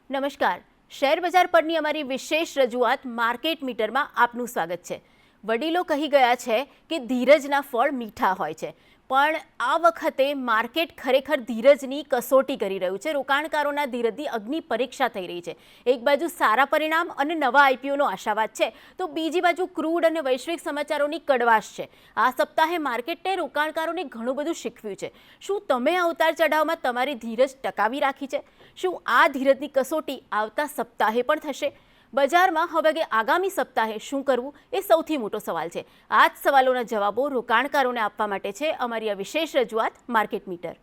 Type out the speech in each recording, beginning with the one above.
નમસ્કાર, શેર બજાર પરની અમારી વિશેષ રજૂઆત માર્કેટ મીટરમાં આપનું સ્વાગત છે। વડીલો કહી ગયા છે કે ધીરજના ફળ મીઠા હોય છે, પણ આ વખતે માર્કેટ ખરેખર ધીરજની કસોટી કરી રહ્યું છે। રોકાણકારોના ધીરજની અગ્નિ પરીક્ષા થઈ રહી છે। એક બાજુ સારા પરિણામ અને નવા આઈપીઓનો આશાવાદ છે, તો બીજી બાજુ ક્રૂડ અને વૈશ્વિક સમાચારોની કડવાશ છે। આ સપ્તાહે માર્કેટે રોકાણકારોને ઘણું બધું શીખવ્યું છે। શું તમે આ ઉતાર ચઢાવમાં તમારી ધીરજ ટકાવી રાખી છે? શું આ ધીરજની કસોટી આવતા સપ્તાહે પણ થશે? બજારમાં હવે આગામી સપ્તાહે શું કરવું એ સૌથી મોટો સવાલ છે। આ જ સવાલોના જવાબો રોકાણકારોને આપવા માટે છે અમારી આ વિશેષ રજૂઆત માર્કેટ મીટર।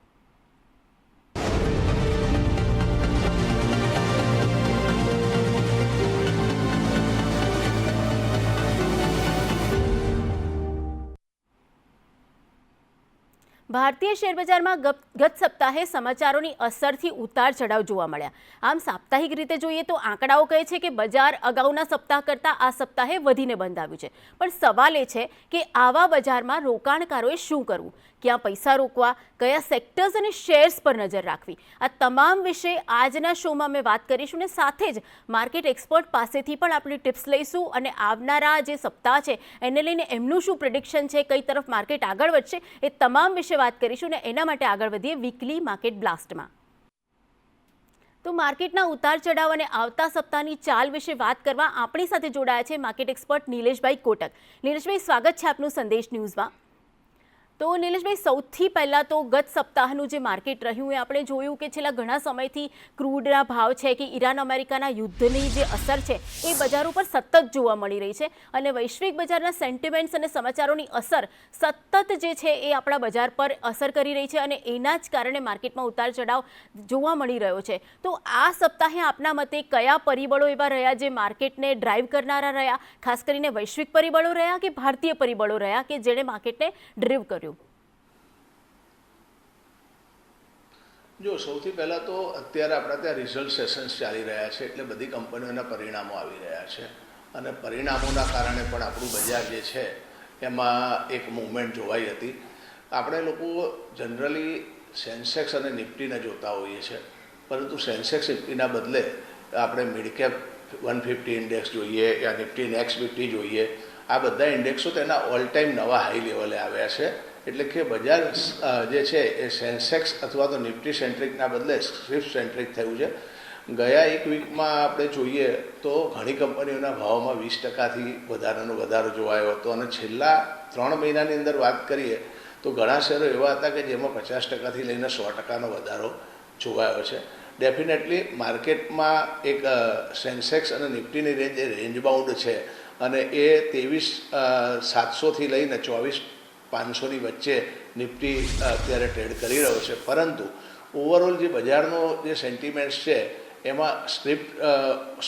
ભારતીય શેરબજારમાં ગત સપ્તાહે સમાચારોની અસરથી ઉતાર ચઢાવ જોવા મળ્યા। આમ સાપ્તાહિક રીતે જોઈએ તો આંકડાઓ કહે છે કે બજાર અગાઉના સપ્તાહ કરતાં આ સપ્તાહે વધીને બંધ આવ્યું છે, પણ સવાલ એ છે કે આવા બજારમાં રોકાણકારોએ શું કરવું, ક્યાં પૈસા રોકવા, કયા સેક્ટર્સ અને શેર્સ પર નજર રાખવી, આ તમામ વિશે આજના શોમાં અમે વાત કરીશું અને સાથે જ માર્કેટ એક્સપર્ટ પાસેથી પણ આપણે ટિપ્સ લઈશું અને આવનારા જે સપ્તાહ છે એને લઈને એમનું શું પ્રિડિક્શન છે, કઈ તરફ માર્કેટ આગળ વધશે, એ તમામ વિશે વાત કરીશું અને એના માટે આગળ વધીએ વીકલી માર્કેટ બ્લાસ્ટમાં। તો માર્કેટના ઉતાર ચઢાવ અને આવતા સપ્તાહની ચાલ વિશે વાત કરવા આપણી સાથે જોડાયા છે માર્કેટ એક્સપર્ટ નિલેશભાઈ કોટક। નિલેશભાઈ, સ્વાગત છે આપનું સંદેશ ન્યૂઝમાં। તો નિલેશભાઈ, સૌથી પહેલાં તો ગત સપ્તાહનું જે માર્કેટ રહ્યું એ આપણે જોયું કે છેલ્લા ઘણા સમયથી ક્રૂડના ભાવ છે કે ઈરાન અમેરિકાના યુદ્ધની જે અસર છે એ બજારો પર સતત જોવા મળી રહી છે અને વૈશ્વિક બજારના સેન્ટિમેન્ટ્સ અને સમાચારોની અસર સતત જે છે એ આપણા બજાર પર અસર કરી રહી છે અને એના જ કારણે માર્કેટમાં ઉતાર ચઢાવ જોવા મળી રહ્યો છે। તો આ સપ્તાહે આપના મતે કયા પરિબળો એવા રહ્યા જે માર્કેટને ડ્રાઈવ કરનારા રહ્યા, ખાસ કરીને વૈશ્વિક પરિબળો રહ્યા કે ભારતીય પરિબળો રહ્યા કે જેણે માર્કેટને ડ્રીવ કર્યું? જો સૌથી પહેલાં તો અત્યારે આપણા ત્યાં રિઝલ્ટ સેશન્સ ચાલી રહ્યા છે, એટલે બધી કંપનીઓના પરિણામો આવી રહ્યા છે અને પરિણામોના કારણે પણ આપણું બજાર જે છે એમાં એક મૂવમેન્ટ જોવાઈ હતી। આપણે લોકો જનરલી સેન્સેક્સ અને નિફ્ટીને જોતા હોઈએ છીએ, પરંતુ સેન્સેક્સ નિફ્ટીના બદલે આપણે મિડકેપ 150 ઇન્ડેક્સ જોઈએ યા નિફ્ટી નેક્સ્ટ 50 જોઈએ। આ બધા ઇન્ડેક્સો તેના ઓલ ટાઈમ નવા હાઈ લેવલે આવ્યા છે, એટલે કે બજાર જે છે એ સેન્સેક્સ અથવા તો નિફ્ટી સેન્ટ્રિકના બદલે સ્વિફ્ટ સેન્ટ્રિક થયું છે। ગયા એક વીકમાં આપણે જોઈએ તો ઘણી કંપનીઓના ભાવમાં 20%થી વધારો જોવાયો હતો અને છેલ્લા 3 મહિનાની અંદર વાત કરીએ તો ઘણા શેરો એવા હતા કે જેમાં 50%થી લઈને 100%નો વધારો જોવાયો છે। ડેફિનેટલી માર્કેટમાં એક સેન્સેક્સ અને નિફ્ટીની રેન્જ એ રેન્જ બાઉન્ડ છે અને એ 23,700થી લઈને 24,500ની વચ્ચે નિફ્ટી અત્યારે ટ્રેડ કરી રહ્યો છે, પરંતુ ઓવરઓલ જે બજારનો જે સેન્ટિમેન્ટ્સ છે એમાં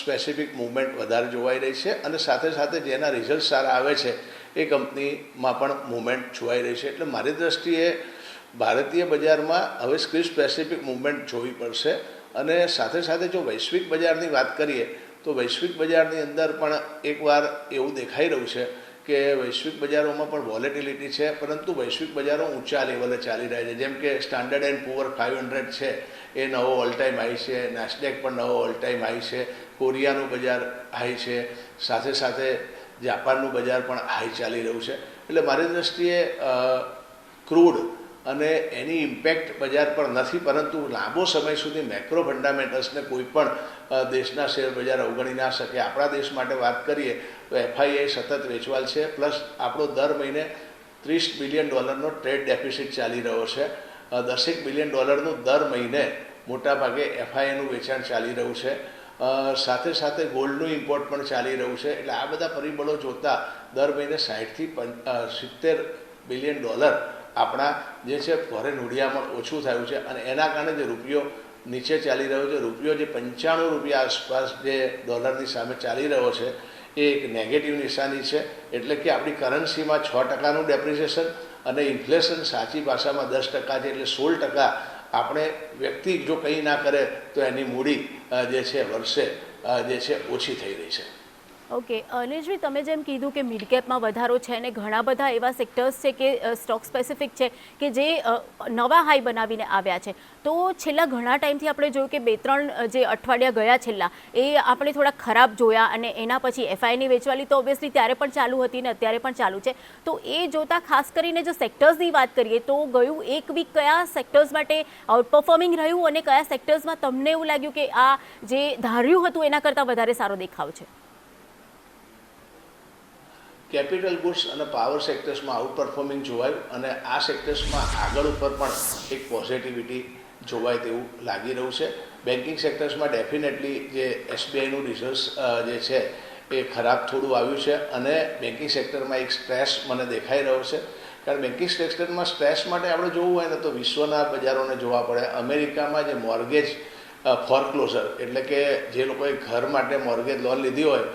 સ્પેસિફિક મૂવમેન્ટ વધારે જોવાઈ રહી છે અને સાથે સાથે જેના રિઝલ્ટ સારા આવે છે એ કંપનીમાં પણ મૂવમેન્ટ જોવાઈ રહી છે। એટલે મારી દૃષ્ટિએ ભારતીય બજારમાં હવે સ્પેસિફિક મૂવમેન્ટ જોવી પડશે અને સાથે સાથે જો વૈશ્વિક બજારની વાત કરીએ તો વૈશ્વિક બજારની અંદર પણ એકવાર એવું દેખાઈ રહ્યું છે કે વૈશ્વિક બજારોમાં પણ વોલેટિલિટી છે, પરંતુ વૈશ્વિક બજારો ઊંચા લેવલે ચાલી રહ્યા છે। જેમ કે સ્ટાન્ડર્ડ એન્ડ પુઅર 500 છે એ નવો ઓલ ટાઈમ હાઈ છે, નાસ્ડેક પણ નવો ઓલ ટાઈમ હાઈ છે, કોરિયાનું બજાર હાઈ છે, સાથે સાથે જાપાનનું બજાર પણ હાઈ ચાલી રહ્યું છે। એટલે મારી દૃષ્ટિએ ક્રૂડ અને એની ઇમ્પેક્ટ બજાર પર નથી, પરંતુ લાંબો સમય સુધી મેક્રો ફંડામેન્ટલ્સને કોઈ પણ દેશના શેર બજાર અવગણી ના શકે। આપણા દેશ માટે વાત કરીએ તો એફઆઈઆઈ સતત વેચવાલ છે, પ્લસ આપણો દર મહિને $30 બિલિયન ટ્રેડ ડેફિસિટ ચાલી રહ્યો છે। $10 બિલિયન દર મહિને મોટાભાગે એફઆઈઆઈનું વેચાણ ચાલી રહ્યું છે, સાથે સાથે ગોલ્ડનું ઇમ્પોર્ટ પણ ચાલી રહ્યું છે। એટલે આ બધા પરિબળો જોતાં દર મહિને 60થી 70 બિલિયન ડોલર આપણા જે છે ફોરેન હુંડિયામણ ઓછું થયું છે અને એના કારણે જે રૂપિયો નીચે ચાલી રહ્યો છે, રૂપિયો જે 95 રૂપિયા આસપાસ જે ડોલરની સામે ચાલી રહ્યો છે એ એક નેગેટિવ નિશાની છે। એટલે કે આપણી કરન્સીમાં 6%નું ડેપ્રિસિએશન અને ઇન્ફ્લેશન સાચી ભાષામાં 10% છે, એટલે 16% આપણે વ્યક્તિ જો કંઈ ના કરે તો એની મૂડી જે છે વર્ષે જે છે ઓછી થઈ રહી છે। ઓકે, અનિલભાઈ, તમે જેમ કીધું કે મિડ કેપમાં વધારો છે અને ઘણા બધા એવા સેક્ટર્સ છે કે સ્ટોક સ્પેસિફિક છે કે જે નવા હાઈ બનાવીને આવ્યા છે. તો છેલ્લા ઘણા ટાઈમથી આપણે જોયું કે 2-3 જે અઠવાડિયા ગયા છેલ્લા, એ આપણે થોડા ખરાબ જોયા અને એના પછી એફઆઈની વેચવાલી તો ઓબ્વિયસલી ત્યારે પણ ચાલુ હતી ને અત્યારે પણ ચાલુ છે. તો એ જોતા ખાસ કરીને જો સેક્ટર્સની વાત કરીએ તો ગયું એક વીક કયા સેક્ટર્સ માટે આઉટ પરફોર્મિંગ રહ્યું અને કયા સેક્ટર્સમાં તમને એવું લાગ્યું કે આ જે ધાર્યું હતું એના કરતાં વધારે સારો દેખાવ છે? કેપિટલ ગુડ્સ અને પાવર સેક્ટર્સમાં આઉટ પરફોર્મિંગ જોવાયું અને આ સેક્ટર્સમાં આગળ ઉપર પણ એક પોઝિટિવિટી જોવાય તેવું લાગી રહ્યું છે. બેન્કિંગ સેક્ટર્સમાં ડેફિનેટલી જે એસબીઆઈનું રિઝલ્ટ જે છે એ ખરાબ થોડું આવ્યું છે અને બેન્કિંગ સેક્ટરમાં એક સ્ટ્રેસ મને દેખાઈ રહ્યો છે. કારણ બેન્કિંગ સેક્ટરમાં સ્ટ્રેસ માટે આપણે જોવું હોય ને તો વિશ્વના બજારોને જોવા પડે. અમેરિકામાં જે મોર્ગેજ ફોરક્લોઝર એટલે કે જે લોકોએ ઘર માટે મોર્ગેજ લોન લીધી હોય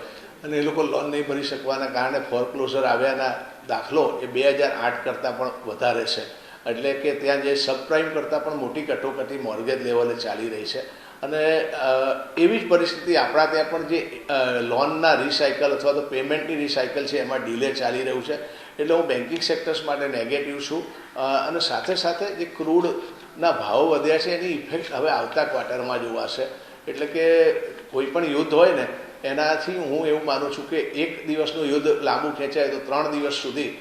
અને એ લોકો લોન નહીં ભરી શકવાના કારણે ફોરક્લોઝર આવ્યાના દાખલો એ 2008 કરતાં પણ વધારે છે. એટલે કે ત્યાં જે સબપ્રાઇમ કરતાં પણ મોટી કટોકટી મોર્ગેજ લેવલે ચાલી રહી છે. અને એવી જ પરિસ્થિતિ આપણા ત્યાં પણ જે લોનના રિસાયકલ અથવા તો પેમેન્ટની રિસાયકલ છે એમાં ડીલે ચાલી રહ્યું છે. એટલે હું બેન્કિંગ સેક્ટર્સ માટે નેગેટિવ છું. અને સાથે સાથે જે ક્રૂડના ભાવો વધ્યા છે એની ઇફેક્ટ હવે આવતા ક્વાર્ટરમાં જોવાશે. એટલે કે કોઈ પણ યુદ્ધ હોય ને એનાથી હું એવું માનું છું કે એક દિવસનું યુદ્ધ લાંબુ ખેંચાય તો 3 દિવસ સુધી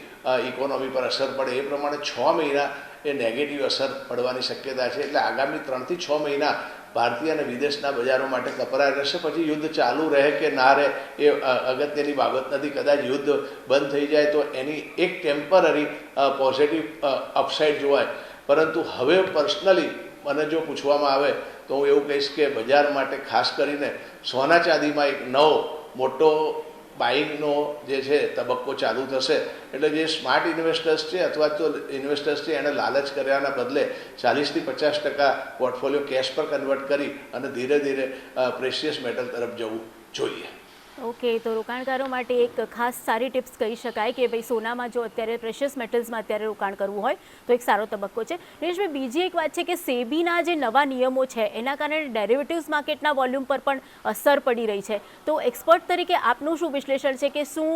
ઇકોનોમી પર અસર પડે. એ પ્રમાણે 6 મહિના એ નેગેટિવ અસર પડવાની શક્યતા છે. એટલે આગામી 3 થી 6 મહિના ભારતીય અને વિદેશના બજારો માટે કપરા રહેશે. પછી યુદ્ધ ચાલુ રહે કે ના રહે એ અગત્યની બાબત નથી. કદાચ યુદ્ધ બંધ થઈ જાય તો એની એક ટેમ્પરરી પોઝિટિવ અપસાઇડ જોવાય. પરંતુ હવે પર્સનલી મને જો પૂછવામાં આવે તો હું એવું કહીશ કે બજાર માટે ખાસ કરીને સોના ચાંદીમાં એક નવો મોટો બાઇંગનો જે છે તબક્કો ચાલુ થશે. એટલે જે સ્માર્ટ ઇન્વેસ્ટર્સ છે અથવા તો ઇન્વેસ્ટર્સ છે એને લાલચ કર્યાના બદલે 40 થી 50% પોર્ટફોલિયો કેશ પર કન્વર્ટ કરી અને ધીરે ધીરે પ્રેશિયસ મેટલ તરફ જવું જોઈએ. ઓકે, તો રોકાણકારો માટે એક ખાસ સારી ટિપ્સ કહી શકાય કે ભાઈ સોનામાં જો અત્યારે પ્રેશિયસ મેટલ્સમાં અત્યારે રોકાણ કરવું હોય તો એક સારો તબક્કો છે. નિલેશભાઈ, બીજી એક વાત છે કે સેબીના જે નવા નિયમો છે એના કારણે ડેરિવેટિવ્સ માર્કેટના વોલ્યુમ પર પણ અસર પડી રહી છે. તો એક્સપર્ટ તરીકે આપનું શું વિશ્લેષણ છે કે શું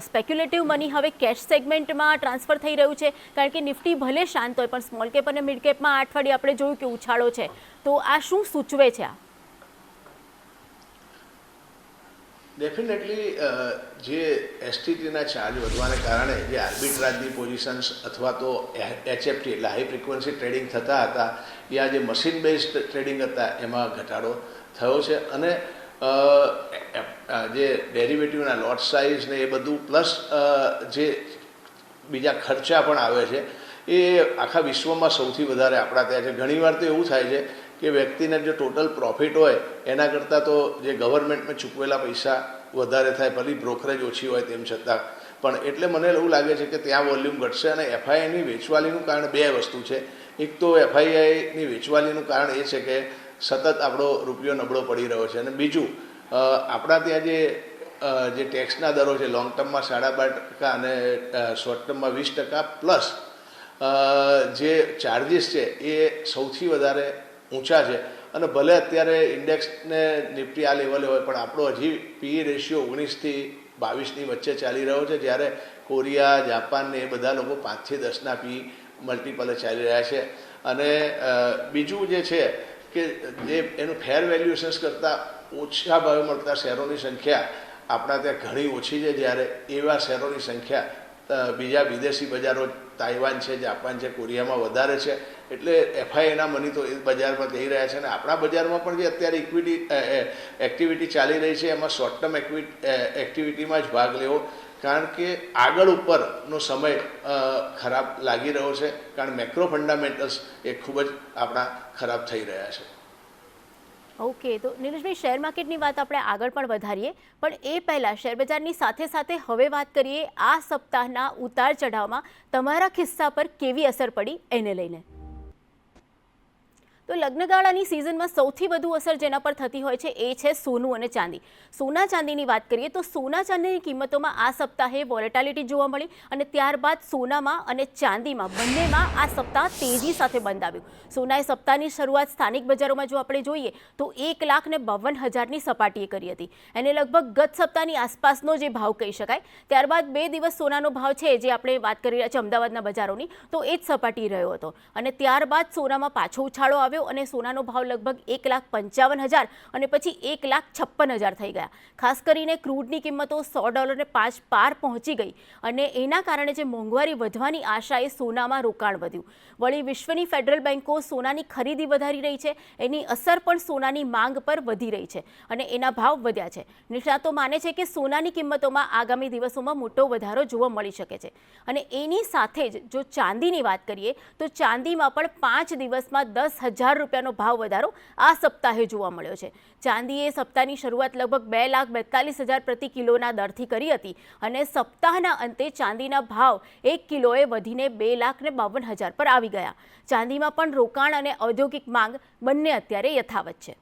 સ્પેક્યુલેટિવ મની હવે કેશ સેગમેન્ટમાં ટ્રાન્સફર થઈ રહ્યું છે? કારણ કે નિફ્ટી ભલે શાંત હોય પણ સ્મોલ કેપ અને મિડ કેપમાં આ અઠવાડિયે આપણે જોયું કે ઉછાળો છે. તો આ શું સૂચવે છે? આ ડેફિનેટલી જે એસટીટીના ચાર્જ વધવાને કારણે જે આર્બિટ્રાજની પોઝિશન્સ અથવા તો એચએફટી એટલે હાઈ ફ્રિકવન્સી ટ્રેડિંગ થતા હતા યા જે મશીન બેઝડ ટ્રેડિંગ હતા એમાં ઘટાડો થયો છે. અને જે ડેરિવેટિવના લોટ સાઇઝ ને એ બધું પ્લસ જે બીજા ખર્ચા પણ આવે છે એ આખા વિશ્વમાં સૌથી વધારે આપણા ત્યાં છે. ઘણીવાર તો એવું થાય છે કે વ્યક્તિને જો ટોટલ પ્રોફિટ હોય એના કરતાં તો જે ગવર્મેન્ટમાં ચૂકવેલા પૈસા વધારે થાય, ભલે બ્રોકરેજ ઓછી હોય તેમ છતાં પણ. એટલે મને એવું લાગે છે કે ત્યાં વોલ્યુમ ઘટશે. અને એફઆઈઆઈની વેચવાલીનું કારણ 2 વસ્તુ છે. એક તો એફઆઈઆઈની વેચવાલીનું કારણ એ છે કે સતત આપણો રૂપિયો નબળો પડી રહ્યો છે. અને બીજું આપણા ત્યાં જે ટેક્સના દરો છે લોંગ ટર્મમાં 12.5% અને શોર્ટ ટર્મમાં 20% પ્લસ જે ચાર્જિસ છે એ સૌથી વધારે ઊંચા છે. અને ભલે અત્યારે ઇન્ડેક્સને નિફ્ટી આ લેવલે હોય પણ આપણો હજી પીઈ રેશિયો 19 થી 22ની વચ્ચે ચાલી રહ્યો છે. જ્યારે કોરિયા, જાપાન ને એ બધા લોકો 5 થી 10ના પીઈ મલ્ટિપલે ચાલી રહ્યા છે. અને બીજું જે છે કે જે એનું ફેર વેલ્યુએશન્સ કરતાં ઓછા ભાવે મળતા શેરોની સંખ્યા આપણા ત્યાં ઘણી ઓછી છે. જ્યારે એવા શેરોની સંખ્યા બીજા વિદેશી બજારો તાઇવાન છે, જાપાન છે, કોરિયામાં વધારે છે. એટલે એફઆઈઆઈના મની તો એ બજાર પર જઈ રહ્યા છે. અને આપણા બજારમાં પણ જે અત્યારે ઇક્વિટી એક્ટિવિટી ચાલી રહી છે એમાં શોર્ટ ટર્મ એક્ટિવિટીમાં જ ભાગ લેવો. કારણ કે આગળ ઉપરનો સમય ખરાબ લાગી રહ્યો છે. કારણ મેક્રો ફંડામેન્ટલ્સ એ ખૂબ જ આપણા ખરાબ થઈ રહ્યા છે. ઓકે, તો નિલેશભાઈ, શેર માર્કેટની વાત આપણે આગળ પણ વધારીએ પણ એ પહેલાં શેરબજારની સાથે સાથે હવે વાત કરીએ આ સપ્તાહના ઉતાર ચઢાવમાં તમારા ખિસ્સા પર કેવી અસર પડી એને લઈને. તો લગ્નગાળાની સિઝનમાં સૌથી વધુ અસર જેના પર થતી હોય છે એ છે સોનું અને ચાંદી. સોના ચાંદીની વાત કરીએ તો સોના ચાંદીની કિંમતોમાં આ સપ્તાહે વોલેટિલિટી જોવા મળી અને ત્યારબાદ સોનામાં અને ચાંદીમાં બંનેમાં આ સપ્તાહ તેજી સાથે બંધ આવ્યું. સોનાએ સપ્તાહની શરૂઆત સ્થાનિક બજારોમાં જો આપણે જોઈએ તો 1,52,000ની સપાટીએ કરી હતી. એને લગભગ ગત સપ્તાહની આસપાસનો જે ભાવ કહી શકાય. ત્યારબાદ 2 દિવસ સોનાનો ભાવ છે જે આપણે વાત કરી રહ્યા છીએ અમદાવાદના બજારોની, તો એ જ સપાટી રહ્યો હતો અને ત્યારબાદ સોનામાં પાછો ઉછાળો આવ્યો અને સોનાનો ભાવ લગભગ 1,55,000 અને પછી 1,56,000 થઈ ગયા. ખાસ કરીને ક્રૂડની કિંમતો $100 પાર પહોંચી ગઈ અને એના કારણે જે મોંઘવારી વધવાની આશાએ સોનામાં રોકાણ વધ્યું. વળી વિશ્વની ફેડરલ બેન્કો સોનાની ખરીદી વધારી રહી છે, એની અસર પણ સોનાની માંગ પર વધી રહી છે અને એના ભાવ વધ્યા છે. નિષ્ણાતો માને છે કે સોનાની કિંમતોમાં આગામી દિવસોમાં મોટો વધારો જોવા મળી શકે છે અને એની સાથે જ જો ચાંદીની વાત કરીએ તો ચાંદીમાં પણ 5 દિવસમાં ₹10,000નો ભાવ વધારો આ સપ્તાહે જોવા મળ્યો છે. ચાંદીએ સપ્તાહની શરૂઆત લગભગ 2,42,000 પ્રતિ કિલોના દરથી કરી હતી અને સપ્તાહના અંતે ચાંદીના ભાવ 1 કિલોએ વધીને 2,52,000 પર આવી ગયા. ચાંદીમાં પણ રોકાણ અને ઔદ્યોગિક માંગ બંને અત્યારે યથાવત છે.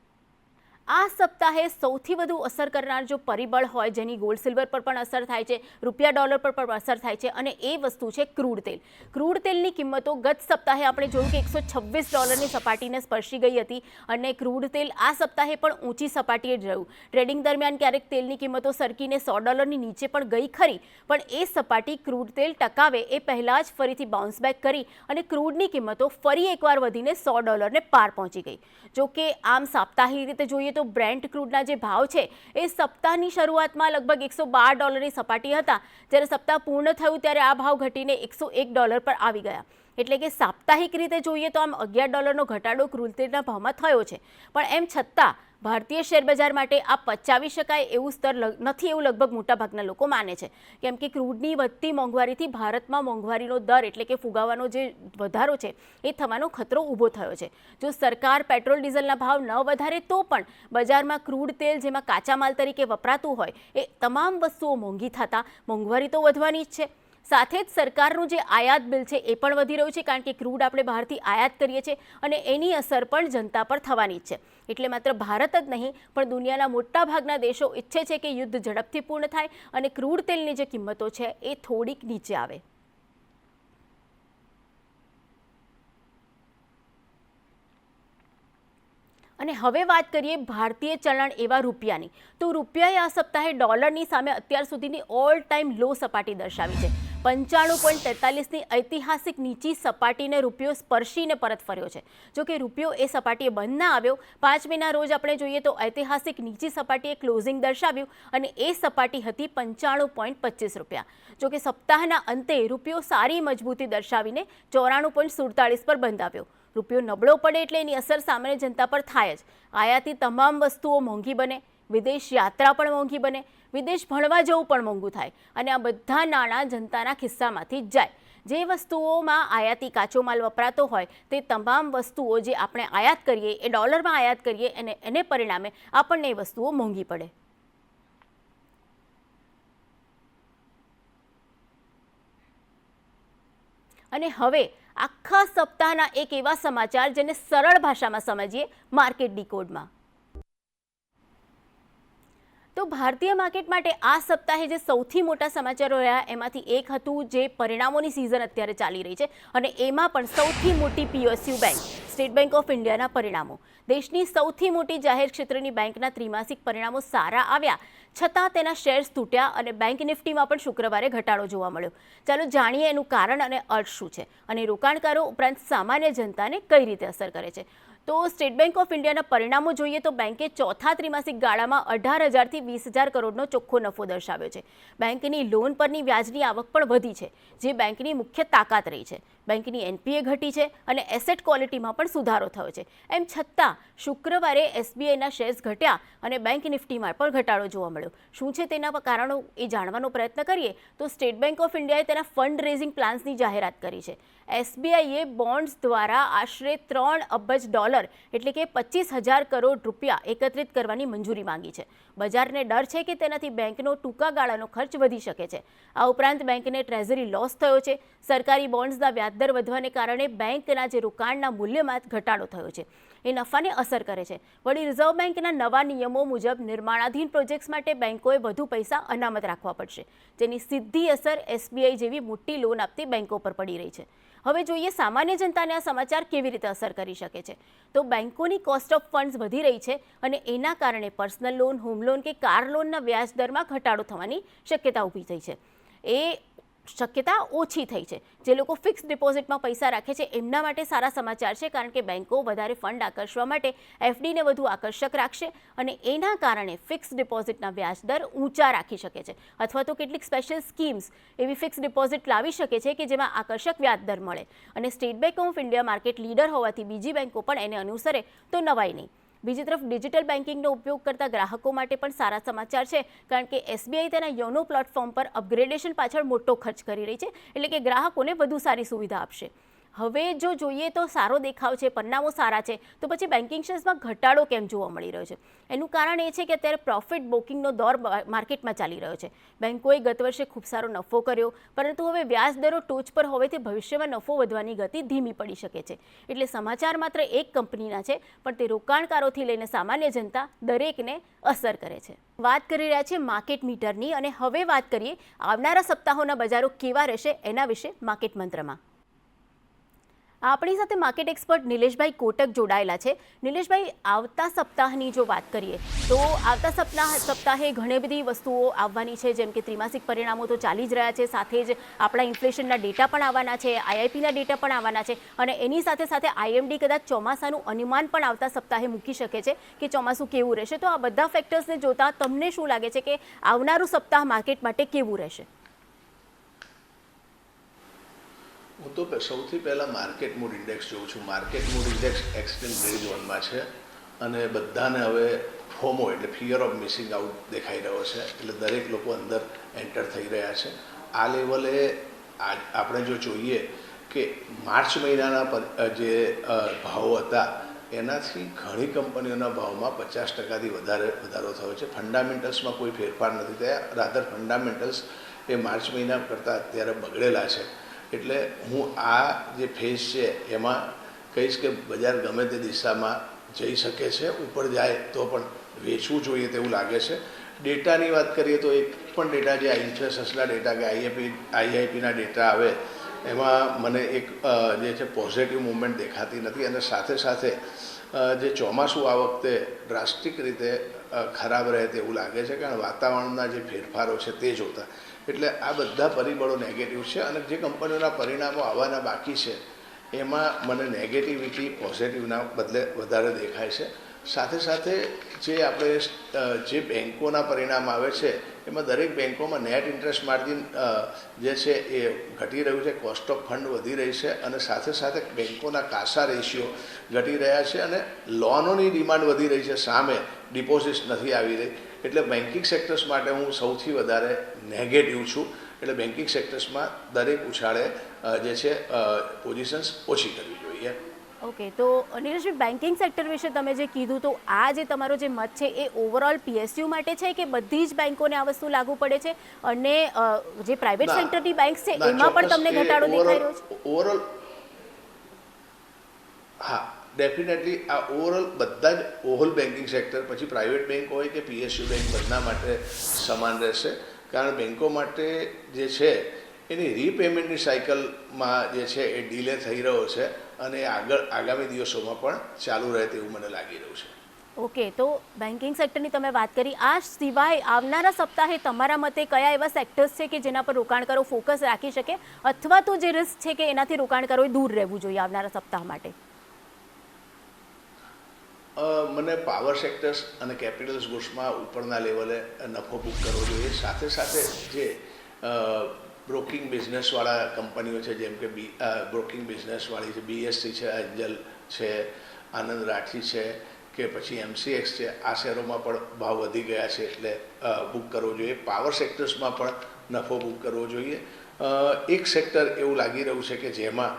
આ સપ્તાહે સૌથી વધુ અસર કરનાર જો પરિબળ હોય જેની ગોલ્ડ સિલ્વર પર પણ અસર થાય છે, રૂપિયા ડોલર પર પણ અસર થાય છે અને એ વસ્તુ છે ક્રૂડ તેલ. ક્રૂડ તેલની કિંમતો ગત સપ્તાહે આપણે જોયું કે $126ની સપાટીને સ્પર્શી ગઈ હતી અને ક્રૂડ તેલ આ સપ્તાહે પણ ઊંચી સપાટીએ જ રહ્યું. ટ્રેડિંગ દરમિયાન ક્યારેક તેલની કિંમતો સરકીને $100ની નીચે પણ ગઈ ખરી, પણ એ સપાટી ક્રૂડ તેલ ટકાવે એ પહેલાં જ ફરીથી બાઉન્સ બેક કરી અને ક્રૂડની કિંમતો ફરી એકવાર વધીને $100ને પાર પહોંચી ગઈ. જો કે આમ સાપ્તાહિક રીતે જોઈએ તો બ્રેન્ટ ક્રૂડના જે ભાવ છે એ સપ્તાહની શરૂઆતમાં લગભગ $112ની સપાટી હતા, જ્યારે સપ્તાહ પૂર્ણ થયું ત્યારે આ ભાવ ઘટીને $101 પર આવી ગયા. એટલે કે સાપ્તાહિક રીતે જોઈએ તો આમ $11નો ઘટાડો ક્રૂડ તેલના ભાવમાં થયો છે, પણ એમ છતાં ભારતીય શેર બજાર માટે આ પચાવી શકાય એવું સ્તર નથી એવું લગભગ મોટાભાગના લોકો માને છે, કેમ કે ક્રૂડની વધતી મોંઘવારીથી ભારતમાં મોંઘવારીનો દર એટલે કે ફુગાવાનો જે વધારો છે એ થવાનો ખતરો ઊભો થયો છે. જો સરકાર પેટ્રોલ ડીઝલના ભાવ ન વધારે તો પણ બજારમાં ક્રૂડ તેલ જેમાં કાચા માલ તરીકે વપરાતું હોય એ તમામ વસ્તુઓ મોંઘી થતાં મોંઘવારી તો વધવાની જ છે. સાથે જ સરકારનું જે આયાત બિલ છે એ પણ વધી રહ્યું છે, કારણ કે ક્રૂડ આપણે બહારથી આયાત કરીએ છીએ અને એની અસર પણ જનતા પર થવાની જ છે. એટલે માત્ર ભારત જ નહીં પણ દુનિયાના મોટાભાગના દેશો ઈચ્છે છે કે યુદ્ધ ઝડપથી પૂર્ણ થાય અને ક્રૂડ તેલની જે કિંમતો છે એ થોડીક નીચે આવે. અને હવે વાત કરીએ ભારતીય ચલણ એવા રૂપિયાની, તો રૂપિયાએ આ સપ્તાહે ડોલરની સામે અત્યાર સુધીની ઓલ ટાઈમ લો સપાટી દર્શાવી છે. 95.43ની ઐતિહાસિક નીચી સપાટીને રૂપિયો સ્પર્શીને પરત ફર્યો છે. જો કે રૂપિયો એ સપાટીએ બંધ ના આવ્યો. 5 મેના રોજ આપણે જોઈએ તો ઐતિહાસિક નીચી સપાટીએ ક્લોઝિંગ દર્શાવ્યું અને એ સપાટી હતી ₹95.25. જો કે સપ્તાહના અંતે રૂપિયો સારી મજબૂતી દર્શાવીને 94.47 પર બંધ આવ્યો. રૂપિયો નબળો પડે એટલે એની અસર સામાન્ય જનતા પર થાય જ. આયાતી તમામ વસ્તુઓ મોંઘી બને, વિદેશ યાત્રા પણ મોંઘી બને, વિદેશ ભણવા જવું પણ મોંઘું થાય અને આ બધા નાણાં જનતાના ખિસ્સામાંથી જ જાય. જે વસ્તુઓમાં આયાતી કાચો માલ વપરાતો હોય તે તમામ વસ્તુઓ જે આપણે આયાત કરીએ એ ડોલરમાં આયાત કરીએ અને એને પરિણામે આપણને એ વસ્તુઓ મોંઘી પડે. અને હવે આખા સપ્તાહના એક એવા સમાચાર જેને સરળ ભાષામાં સમજીએ માર્કેટ ડીકોડમાં. તો ભારતીય માર્કેટ માટે આ સપ્તાહે જે સૌથી મોટા સમાચારો રહ્યા એમાંથી એક હતું જે પરિણામોની સિઝન અત્યારે ચાલી રહી છે અને એમાં પણ સૌથી મોટી PSU bank state bank of ઇન્ડિયાના પરિણામો. દેશની સૌથી મોટી જાહેર ક્ષેત્રની બેંકના ત્રિમાસિક પરિણામો સારા આવ્યા છતાં તેના શેર્સ તૂટ્યા અને બેંક નિફ્ટીમાં પણ શુક્રવારે ઘટાડો જોવા મળ્યો. ચાલો જાણીએ એનું કારણ અને અર્થ શું છે અને રોકાણકારો ઉપરાંત સામાન્ય જનતાને કઈ રીતે અસર કરે છે. તો સ્ટેટ બેંક ઓફ ઇન્ડિયાના પરિણામો જોઈએ તો બેંકે ચોથા ત્રિમાસિક ગાળામાં 18,000 થી 20,000 કરોડનો ચોખ્ખો નફો દર્શાવ્યો છે. બેંકની લોન પરની વ્યાજની આવક પણ વધી છે, જે બેંકની મુખ્ય તાકાત રહી છે. બેંકની NPA ઘટી છે અને એસેટ ક્વોલિટીમાં પણ સુધારો થયો છે. એમ છતાં શુક્રવારે SBIના શેર્સ ઘટ્યા અને બેંક નિફ્ટીમાં પણ ઘટાડો જોવા મળ્યો. શું છે તેના કારણો એ જાણવાનો પ્રયત્ન કરીએ તો સ્ટેટ બેંક ઓફ ઇન્ડિયાએ તેના ફંડ રેઝિંગ પ્લાન્સની જાહેરાત કરી છે. SBIએ બોન્ડ્સ દ્વારા આશરે $3 અબજ એટલે કે 25,000 કરોડ રૂપિયા એકત્રિત કરવાની મંજૂરી માંગી છે. બજારને ડર છે કે તેનાથી બેંકનો ટૂંકા ગાળાનો ખર્ચ વધી શકે છે. આ ઉપરાંત બેંકને ટ્રેઝરી લોસ થયો છે. સરકારી બોન્ડ્સના વ્યાજ વ્યાજદર વધવાને કારણે બેંકના જે રોકાણના મૂલ્યમાં ઘટાડો થયો છે, એ નફાને અસર કરે છે. વળી રિઝર્વ બેંકના નવા નિયમો મુજબ નિર્માણાધીન પ્રોજેક્ટ્સ માટે બેંકોએ વધુ પૈસા અનામત રાખવા પડશે, જેની સીધી અસર SBI જેવી મોટી લોન આપતી બેંકો પર પડી રહી છે. હવે જોઈએ સામાન્ય જનતાને આ સમાચાર કેવી રીતે અસર કરી શકે છે. તો બેંકોની કોસ્ટ ઓફ ફંડ્સ વધી રહી છે અને એના કારણે પર્સનલ લોન, હોમ લોન કે કાર લોનના વ્યાજ દરમાં ઘટાડો થવાની શક્યતા ઊભી થઈ છે. એ શક્યતા ઓછી થઈ છે. જે લોકો ફિક્સ ડિપોઝિટમાં પૈસા રાખે છે એમના માટે સારા સમાચાર છે, કારણ કે બેંકો વધારે ફંડ આકર્ષવા માટે FDને વધુ આકર્ષક રાખશે અને એના કારણે ફિક્સ ડિપોઝિટના વ્યાજ દર ઊંચા રાખી શકે છે, અથવા તો કેટલીક સ્પેશિયલ સ્કીમ્સ એવી ફિક્સ ડિપોઝિટ લાવી શકે છે કે જેમાં આકર્ષક વ્યાજ દર મળે. અને state bank of India market leader હોવાથી બીજી બેંકો પણ એને અનુસરે તો નવાઈ નહીં. બીજી તરફ ડિજિટલ બેન્કિંગનો ઉપયોગ કરતા ગ્રાહકો માટે પણ સારા સમાચાર છે, કારણ કે SBI તેના યોનો પ્લેટફોર્મ પર અપગ્રેડેશન પાછળ મોટો ખર્ચ કરી રહી છે, એટલે કે ગ્રાહકોને વધુ સારી સુવિધા આપશે. હવે જો જોઈએ તો સારો દેખાવ છે, પરિણામો સારા છે, તો પછી બેન્કિંગ શેર્સમાં ઘટાડો કેમ જોવા મળી રહ્યો છે? એનું કારણ એ છે કે અત્યારે પ્રોફિટ બુકિંગનો દોર માર્કેટમાં ચાલી રહ્યો છે. બેંકોએ ગત વર્ષે ખૂબ સારો નફો કર્યો, પરંતુ હવે વ્યાજ દરો ટોચ પર હોવાથી ભવિષ્યમાં નફો વધવાની ગતિ ધીમી પડી શકે છે. એટલે સમાચાર માત્ર એક કંપનીના છે, પણ તે રોકાણકારોથી લઈને સામાન્ય જનતા દરેકને અસર કરે છે. વાત કરી રહ્યા છે માર્કેટ મીટરની, અને હવે વાત કરીએ આવનારા સપ્તાહોના બજારો કેવા રહેશે એના વિશે માર્કેટ મંત્રમાં. આપણી સાથે માર્કેટ એક્સપર્ટ નિલેશભાઈ કોટક જોડાયેલા છે. નિલેશભાઈ, આવતા સપ્તાહની જો વાત કરીએ તો આવતા સપ્તાહે ઘણી બધી વસ્તુઓ આવવાની છે, જેમ કે ત્રિમાસિક પરિણામો તો ચાલી જ રહ્યા છે, સાથે જ આપણા ઇન્ફ્લેશનના ડેટા પણ આવવાના છે, IIPના ડેટા પણ આવવાના છે, અને એની સાથે સાથે IMD કદાચ ચોમાસાનું અનુમાન પણ આવતા સપ્તાહે મૂકી શકે છે કે ચોમાસું કેવું રહેશે. તો આ બધા ફેક્ટર્સને જોતા તમને શું લાગે છે કે આવનારું સપ્તાહ માર્કેટ માટે કેવું રહેશે? હું તો સૌથી પહેલાં માર્કેટ મૂડ ઇન્ડેક્સ જોઉં છું. Market mood index extreme grey ઝોનમાં છે અને બધાને હવે ફોમો એટલે ફિયર ઓફ મિસિંગ આઉટ દેખાઈ રહ્યો છે, એટલે દરેક લોકો અંદર એન્ટર થઈ રહ્યા છે. આ લેવલે આપણે જો જોઈએ કે માર્ચ મહિનાના જે ભાવો હતા એનાથી ઘણી કંપનીઓના ભાવમાં 50%થી વધારો થયો છે. ફંડામેન્ટલ્સમાં કોઈ ફેરફાર નથી થયા, રાધર ફંડામેન્ટલ્સ એ માર્ચ મહિના કરતાં અત્યારે બગડેલા છે. એટલે હું આ જે ફેઝ છે એમાં કહીશ કે બજાર ગમે તે દિશામાં જઈ શકે છે, ઉપર જાય તો પણ વેચવું જોઈએ તેવું લાગે છે. ડેટાની વાત કરીએ તો એક પણ ડેટા જે ઇન્ફ્લેશન્સના ડેટા કે IIPના ડેટા આવે એમાં મને એક જે છે પોઝિટિવ મુવમેન્ટ દેખાતી નથી, અને સાથે સાથે જે ચોમાસું આ વખતે ડ્રાસ્ટિક રીતે ખરાબ રહે તેવું લાગે છે, કારણ વાતાવરણના જે ફેરફારો છે તે જોતા. એટલે આ બધા પરિબળો નેગેટિવ છે, અને જે કંપનીઓના પરિણામો આવવાના બાકી છે એમાં મને નેગેટિવિટી પોઝિટિવના બદલે વધારે દેખાય છે. સાથે સાથે જે આપણે જે બેન્કોના પરિણામ આવે છે એમાં દરેક બેન્કોમાં નેટ ઇન્ટરેસ્ટ માર્જિન જે છે એ ઘટી રહ્યું છે, કોસ્ટ ઓફ ફંડ વધી રહી છે, અને સાથે સાથે બેન્કોના કાસા રેશિયો ઘટી રહ્યા છે, અને લોનોની ડિમાન્ડ વધી રહી છે, સામે ડિપોઝિટ્સ નથી આવી રહી. એટલે બેન્કિંગ સેક્ટર્સ માટે હું સૌથી વધારે નેગેટિવ છું. એટલે બેન્કિંગ સેક્ટર્સમાં દરેક ઉછાળે જે છે પોઝિશન્સ ઓછી કરવી જોઈએ. ઓકે, તો નીરજભાઈ, બેન્કિંગ સેક્ટર વિશે તમે જે કીધું, તો આ જે તમારો જે મત છે એ ઓવરઓલ PSU માટે છે કે બધી જ બેન્કોને આ વસ્તુ લાગુ પડે છે, અને જે પ્રાઇવેટ સેક્ટરની બેંક્સ છે એમાં પણ તમને ઘટાડો દેખાઈ રહ્યો છે? ઓવરઓલ હા, ડેફિનેટલી આ ઓવરઓલ બધા જ હોલ બેન્કિંગ સેક્ટર, પછી પ્રાઇવેટ બેંક હોય કે PSU બેંક, બધા માટે સમાન રહેશે. કારણ બેન્કો માટે જે છે એની રીપેમેન્ટની સાયકલમાં જે છે એ ડીલે થઈ રહ્યો છે, અને આગામી દિવસોમાં પણ ચાલુ રહે તેવું મને લાગી રહ્યું છે. ઓકે, તો બેન્કિંગ સેક્ટરની તમે વાત કરી. આ સિવાય આવનારા સપ્તાહે તમારા મતે કયા એવા સેક્ટર્સ છે કે જેના પર રોકાણકારો ફોકસ રાખી શકે, અથવા તો જે રિસ્ક છે કે એનાથી રોકાણકારોએ દૂર રહેવું જોઈએ આવનારા સપ્તાહ માટે? મને પાવર સેક્ટર્સ અને કેપિટલ્સ ગુડ્સમાં ઉપરના લેવલે નફો બુક કરવો જોઈએ. સાથે સાથે જે બ્રોકિંગ બિઝનેસવાળા કંપનીઓ છે, જેમ કે બ્રોકિંગ બિઝનેસવાળી છે, BSE છે, એન્જલ છે, આનંદ રાઠી છે, કે પછી MCX છે, આ શેરોમાં પણ ભાવ વધી ગયા છે, એટલે બુક કરવો જોઈએ. પાવર સેક્ટર્સમાં પણ નફો બુક કરવો જોઈએ. એક સેક્ટર એવું લાગી રહ્યું છે કે જેમાં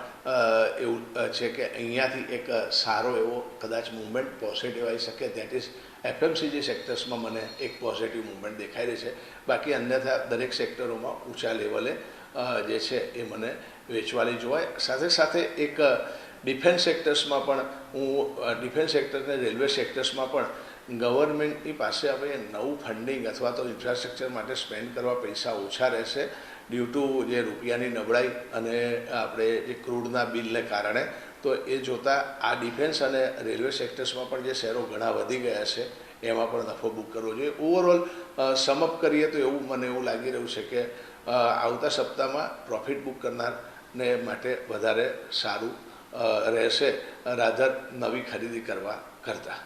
એવું છે કે અહીંયાથી એક સારો એવો કદાચ મુવમેન્ટ પોઝિટિવ આવી શકે, દેટ ઇઝ FMCG સેક્ટર્સમાં મને એક પોઝિટિવ મુવમેન્ટ દેખાઈ રહી છે. બાકી અન્યથા દરેક સેક્ટરોમાં ઊંચા લેવલે જે છે એ મને વેચવાલી જોવાય. સાથે સાથે એક ડિફેન્સ સેક્ટર્સમાં પણ ડિફેન્સ સેક્ટર અને રેલવે સેક્ટર્સમાં પણ ગવર્મેન્ટની પાસે હવે નવું ફંડિંગ અથવા તો ઇન્ફ્રાસ્ટ્રક્ચર માટે સ્પેન્ડ કરવા પૈસા ઓછા રહેશે ડ્યુ ટુ જે રૂપિયાની નબળાઈ અને આપણે જે ક્રૂડના બિલને કારણે. તો એ જોતાં આ ડિફેન્સ અને રેલવે સેક્ટર્સમાં પણ જે શેરો ઘણા વધી ગયા છે એમાં પણ નફો બુક કરવો જોઈએ. ઓવરઓલ સમઅપ કરીએ તો મને એવું લાગી રહ્યું છે કે આવતા સપ્તાહમાં પ્રોફિટ બુક કરનારને માટે વધારે સારું રહેશે રાધર નવી ખરીદી કરવા કરતાં.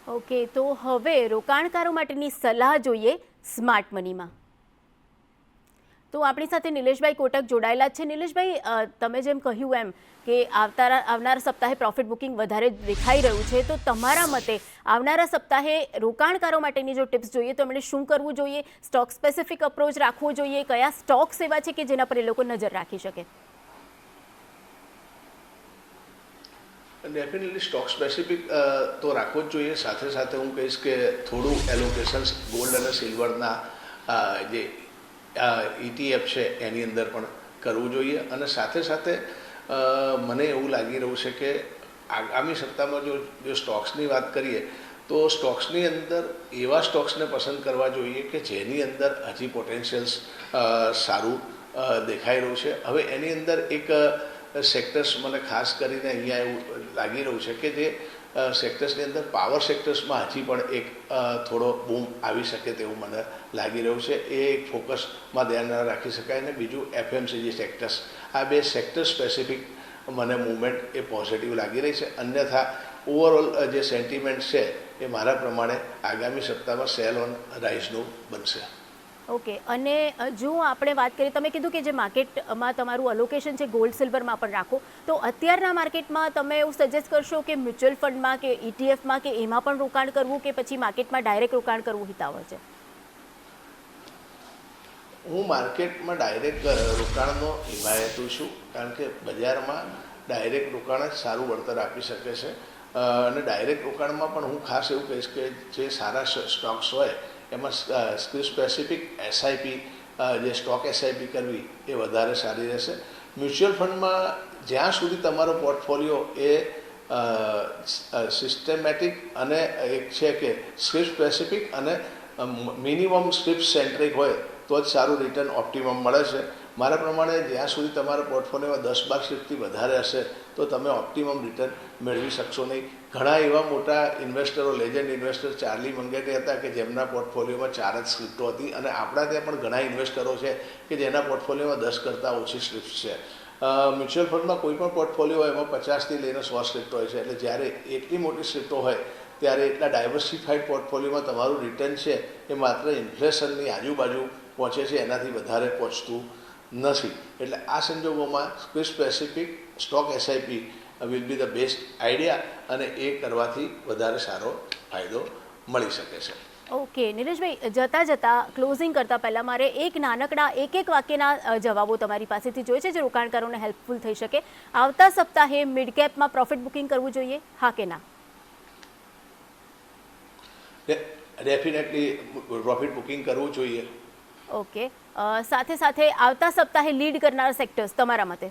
ઓકે, તો હવે રોકાણકારો માટેની સલાહ જોઈએ સ્માર્ટ મનીમાં. તો આપણી સાથે નિલેશભાઈ કોટક જોડાયેલા છે. નિલેશભાઈ, તમે જેમ કહ્યું એમ કે આવનારા સપ્તાહે પ્રોફિટ બુકિંગ વધારે દેખાઈ રહ્યું છે, તો તમારા મતે આવનારા સપ્તાહે રોકાણકારો માટેની જો ટિપ્સ જોઈએ તો એમણે શું કરવું જોઈએ? સ્ટોક સ્પેસિફિક અપ્રોચ રાખવો જોઈએ? કયા સ્ટોક્સ એવા છે કે જેના પર એ લોકો નજર રાખી શકે? ડેફિનેટલી સ્ટોક સ્પેસિફિક તો રાખવો જ જોઈએ. સાથે સાથે હું કહીશ કે થોડું એલોકેશન્સ ગોલ્ડ અને સિલ્વરના જે ETF છે એની અંદર પણ કરવું જોઈએ. અને સાથે સાથે મને એવું લાગી રહ્યું છે કે આગામી સપ્તાહમાં જો સ્ટોક્સની વાત કરીએ તો સ્ટોક્સની અંદર એવા સ્ટોક્સને પસંદ કરવા જોઈએ કે જેની અંદર હજી પોટેન્શિયલ્સ સારું દેખાઈ રહ્યું છે. હવે એની અંદર એક સેક્ટર્સ મને ખાસ કરીને અહીંયા એવું લાગી રહ્યું છે કે જે સેક્ટર્સની અંદર પાવર સેક્ટર્સમાં હજી પણ એક થોડો બૂમ આવી શકે તેવું મને લાગી રહ્યું છે. એ એક ફોકસમાં ધ્યાન રાખી શકાય. અને બીજું FMCG સેક્ટર્સ, આ બે સેક્ટર સ્પેસિફિક મને મૂવમેન્ટ એ પોઝિટિવ લાગી રહી છે. અન્યથા ઓવરઓલ જે સેન્ટિમેન્ટ છે એ મારા પ્રમાણે આગામી સપ્તાહમાં સેલ ઓન રાઇઝનું બનશે. ઓકે, અને જો આપણે વાત કરીએ, તમે કીધું કે જે માર્કેટમાં તમારું અલોકેશન છે ગોલ્ડ સિલ્વરમાં પણ રાખો, તો અત્યારના માર્કેટમાં તમે એવું સજેસ્ટ કરશો કે મ્યુચ્યુઅલ ફંડમાં કે ETFમાં કે એમાં પણ રોકાણ કરવું કે પછી માર્કેટમાં ડાયરેક્ટ રોકાણ કરવું હિતાવહ છે? હું માર્કેટમાં ડાયરેક્ટ રોકાણનો હિમાયતુ છું, કારણ કે બજારમાં ડાયરેક્ટ રોકાણ જ સારું વળતર આપી શકે છે. અને ડાયરેક્ટ રોકાણમાં પણ હું ખાસ એવું કહીશ કે જે સારા સ્ટોક્સ હોય એમાં સ્પેસિફિક SIP, જે સ્ટોક SIP કરવી એ વધારે સારી રહેશે. મ્યુચ્યુઅલ ફંડમાં જ્યાં સુધી તમારો પોર્ટફોલિયો એ સિસ્ટમેટિક અને એક છે કે સ્ક્રિપ્ટ સ્પેસિફિક અને મિનિમમ સ્ક્રિપ્ટ સેન્ટ્રિક હોય તો જ સારું રિટર્ન ઓપ્ટિમમ મળે છે. મારા પ્રમાણે જ્યાં સુધી તમારા પોર્ટફોલિયોમાં 10-12 સ્ક્રિપ્ટથી વધારે હશે તો તમે ઓપ્ટિમમ રિટર્ન મેળવી શકશો નહીં. ઘણા એવા મોટા ઇન્વેસ્ટરો, લેજન્ડ ઇન્વેસ્ટર ચાર્લી મંગેટે હતા કે જેમના પોર્ટફોલિયોમાં 4 જ સ્ક્રિપ્ટો હતી. અને આપણા ત્યાં પણ ઘણા ઇન્વેસ્ટરો છે કે જેના પોર્ટફોલિયોમાં 10 કરતાં ઓછી સ્ક્રિપ્ટ છે. મ્યુચ્યુઅલ ફંડમાં કોઈ પણ પોર્ટફોલિયો હોય એમાં 50થી લઈને 100 સ્ક્રિપ્ટ હોય છે. એટલે જ્યારે એટલી મોટી સ્ક્રિપ્ટો હોય ત્યારે એટલા ડાયવર્સિફાઈડ પોર્ટફોલિયોમાં તમારું રિટર્ન છે એ માત્ર ઇન્ફ્લેશનની આજુબાજુ પહોંચે છે, એનાથી વધારે પહોંચતું નથી. એટલે આ સંજોગોમાં specific stock SIP will be the best idea, અને એ કરવાથી વધારે સારો ફાયદો મળી શકે છે. ઓકે નિલેશભાઈ, જતાં જતાં ક્લોઝિંગ કરતાં પહેલાં મારે એક નાનકડા એક વાક્યના જવાબો તમારી પાસેથી જોઈએ છે જે રોકાણકારોને હેલ્પફુલ થઈ શકે. આવતા સપ્તાહે મિડ કેપમાં પ્રોફિટ બુકિંગ કરવું જોઈએ, હા કે ના? ડેફિનેટલી પ્રોફિટ બુકિંગ કરવું જોઈએ. ઓકે, સાથે સાથે આવતા સપ્તાહે લીડ કરનારા સેક્ટર્સ તમારા મતે?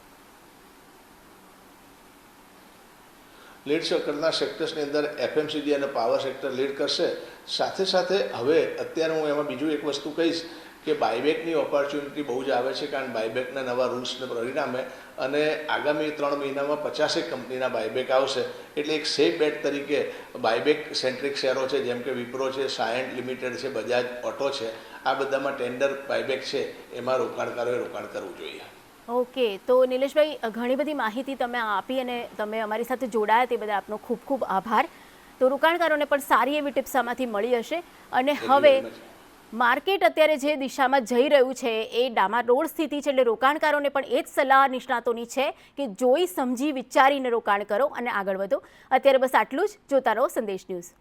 લીડ કરનાર સેક્ટર્સની અંદર FMCG અને પાવર સેક્ટર લીડ કરશે. સાથે સાથે હવે અત્યારે હું એમાં બીજું એક વસ્તુ કહીશ કે બાયબેકની ઓપોર્ચ્યુનિટી બહુ જ આવે છે, કારણ બાયબેકના નવા રૂલ્સને પરિણામે અને આગામી 3 મહિનામાં 50 કંપનીના બાયબેક આવશે. એટલે એક સેફ બેટ તરીકે બાયબેક સેન્ટ્રિક શેરો છે જેમ કે વિપ્રો છે, સાયન્ટ લિમિટેડ છે, બજાજ ઓટો છે, આ બધામાં ટેન્ડર બાયબેક છે, એમાં રોકાણકારોએ રોકાણ કરવું જોઈએ. ઓકે, તો નિલેશભાઈ, ઘણી બધી માહિતી તમે આપી અને તમે અમારી સાથે જોડાયા તે બદલ આપનો ખૂબ ખૂબ આભાર. તો રોકાણકારોને પણ સારી એવી ટિપ્સ આમાંથી મળી હશે. અને હવે માર્કેટ અત્યારે જે દિશામાં જઈ રહ્યું છે એ ડામાડોળ સ્થિતિ છે, એટલે રોકાણકારોને પણ એ જ સલાહ નિષ્ણાતોની છે કે જોઈ સમજી વિચારીને રોકાણ કરો અને આગળ વધો. અત્યારે બસ આટલું જ. જોતા રહો સંદેશ ન્યૂઝ.